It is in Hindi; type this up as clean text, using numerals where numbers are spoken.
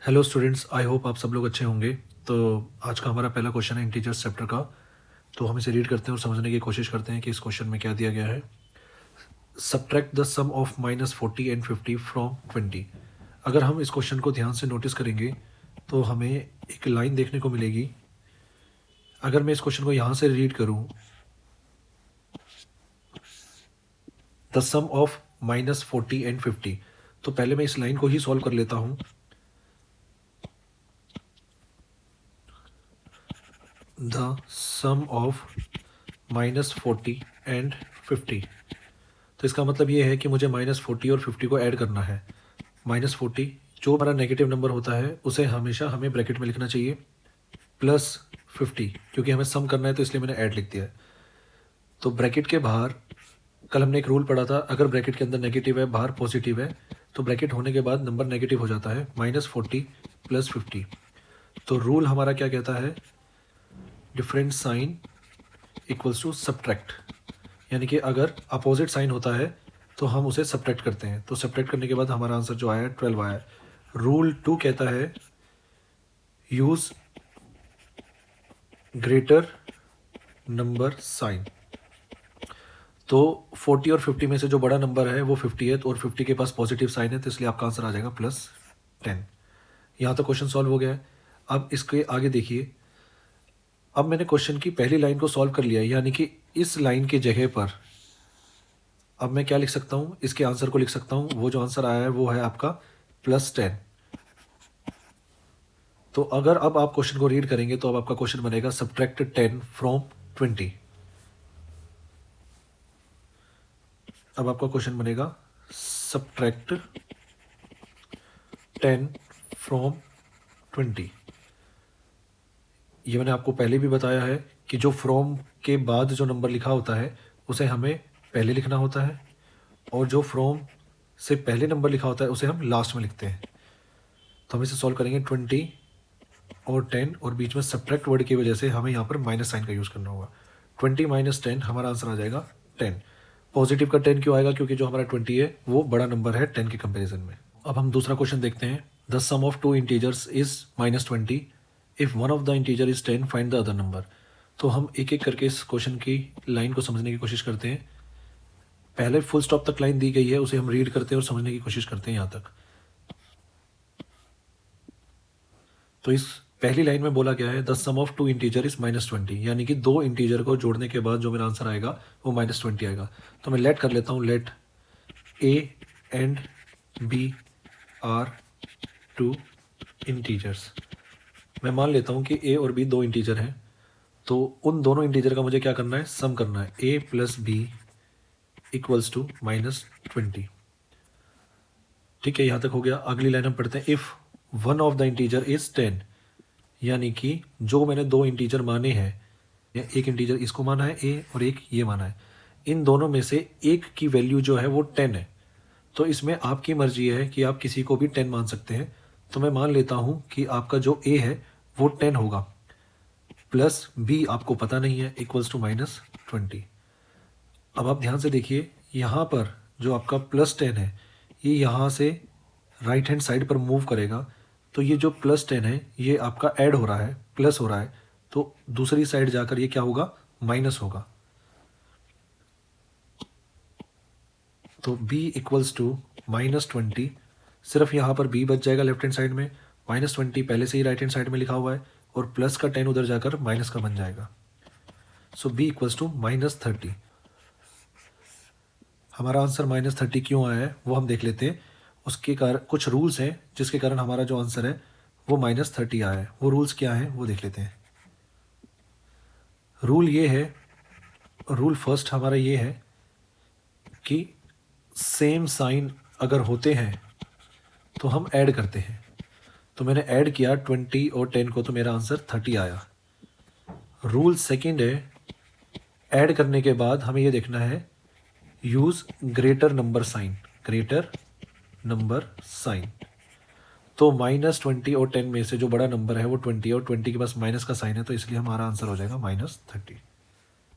हेलो स्टूडेंट्स, आई होप आप सब लोग अच्छे होंगे। तो आज का हमारा पहला क्वेश्चन है इंटीजर्स चैप्टर का। तो हम इसे रीड करते हैं और समझने की कोशिश करते हैं कि इस क्वेश्चन में क्या दिया गया है। Subtract the sum of -40 and 50 from 20। अगर हम इस क्वेश्चन को ध्यान से नोटिस करेंगे तो हमें एक लाइन देखने को मिलेगी। अगर मैं इस क्वेश्चन को यहाँ से रीड करूँ, द सम ऑफ -40 एंड 50, तो पहले मैं इस लाइन को ही सॉल्व कर लेता हूँ। द सम ऑफ -40 एंड 50, तो इसका मतलब ये है कि मुझे -40 और 50 को ऐड करना है। -40 जो हमारा नेगेटिव नंबर होता है उसे हमेशा हमें ब्रैकेट में लिखना चाहिए, +50 क्योंकि हमें सम करना है तो इसलिए मैंने ऐड लिख दिया है। तो ब्रैकेट के बाहर कल हमने एक रूल पढ़ा था, अगर ब्रैकेट के अंदर नेगेटिव है बाहर पॉजिटिव है तो ब्रैकेट होने के बाद नंबर नेगेटिव हो जाता है, -40 + 50। तो रूल हमारा क्या कहता है, different sign equals to subtract, यानी कि अगर अपोजिट साइन होता है तो हम उसे सब्ट्रैक्ट करते हैं। तो सब्ट्रैक्ट करने के बाद हमारा आंसर जो आया 12 आया। रूल 2 कहता है यूज ग्रेटर नंबर साइन। तो 40 और 50 में से जो बड़ा नंबर है वो 50 है, और 50 के पास पॉजिटिव साइन है तो इसलिए आपका आंसर आ जाएगा +10। यहाँ तक क्वेश्चन सॉल्व हो गया है। अब इसके आगे देखिए, अब मैंने क्वेश्चन की पहली लाइन को सॉल्व कर लिया है, यानी कि इस लाइन की जगह पर अब मैं क्या लिख सकता हूँ, इसके आंसर को लिख सकता हूँ। वो जो आंसर आया है वो है आपका +10। तो अगर अब आप क्वेश्चन को रीड करेंगे तो अब आपका क्वेश्चन बनेगा सब्ट्रैक्ट 10 फ्रॉम 20। अब आपका क्वेश्चन बनेगा सब्ट्रैक्ट 10 फ्रॉम 20। ये मैंने आपको पहले भी बताया है कि जो फ्रॉम के बाद जो नंबर लिखा होता है उसे हमें पहले लिखना होता है, और जो फ्रॉम से पहले नंबर लिखा होता है उसे हम लास्ट में लिखते हैं। तो हम इसे सॉल्व करेंगे 20 और 10, और बीच में सब्ट्रैक्ट वर्ड की वजह से हमें यहाँ पर माइनस साइन का यूज़ करना होगा। 20 - 10 हमारा आंसर आ जाएगा 10। पॉजिटिव का 10 क्यों आएगा, क्योंकि जो हमारा 20 है वो बड़ा नंबर है 10 के कंपेरिजन में। अब हम दूसरा क्वेश्चन देखते हैं। The sum of 2 integers is -20, if one of the integer is 10 find the other number. तो हम एक एक करके इस क्वेश्चन की लाइन को समझने की कोशिश करते हैं। पहले फुल स्टॉप तक लाइन दी गई है, उसे हम रीड करते हैं और समझने की कोशिश करते हैं यहाँ तक। तो इस पहली लाइन में बोला गया है the sum of 2 integer is -20, यानी कि 2 इंटीजर को जोड़ने के बाद जो मेरा आंसर आएगा वो -20 आएगा। तो मैं लेट कर लेता हूँ, let A and B are 2 integers. मैं मान लेता हूँ कि A और B 2 इंटीजर हैं, तो उन दोनों इंटीजर का मुझे क्या करना है, सम करना है। A + B equals to -20। ठीक है, यहाँ तक हो गया। अगली लाइन हम पढ़ते हैं, if one of the integer is 10, यानी कि जो मैंने 2 इंटीजर माने हैं, एक इंटीजर इसको माना है A और एक ये माना है, इन दोनों में से एक की वैल्यू जो है वो 10 है। तो इसमें आपकी मर्जी है कि आप किसी को भी 10 मान सकते हैं। तो मैं मान लेता हूँ कि आपका जो A है वो 10 होगा, प्लस B आपको पता नहीं है, इक्वल्स टू -20। अब आप ध्यान से देखिए, यहाँ पर जो आपका +10 है ये यहाँ से राइट हैंड साइड पर मूव करेगा, तो ये जो +10 है ये आपका ऐड हो रहा है, प्लस हो रहा है, तो दूसरी साइड जाकर ये क्या होगा, माइनस होगा। तो b इक्वल्स टू -20, सिर्फ यहाँ पर b बच जाएगा लेफ्ट हैंड साइड में, -20 पहले से ही राइट हैंड साइड में लिखा हुआ है, और प्लस का 10 उधर जाकर माइनस का बन जाएगा। सो b इक्वल्स टू -30। हमारा आंसर -30 क्यों आया है वो हम देख लेते हैं। उसके कारण कुछ रूल्स हैं जिसके कारण हमारा जो आंसर है वो -30 आया है। वो रूल्स क्या हैं वो देख लेते हैं। रूल ये है, रूल फर्स्ट हमारा ये है कि सेम साइन अगर होते हैं तो हम ऐड करते हैं। तो मैंने ऐड किया 20 और 10 को, तो मेरा आंसर 30 आया। रूल सेकंड है, ऐड करने के बाद हमें ये देखना है use greater number sign, greater number sign. तो -20 और 10 में से जो बड़ा नंबर है वो 20 है, और 20 के पास माइनस का साइन है, तो इसलिए हमारा आंसर हो जाएगा -30।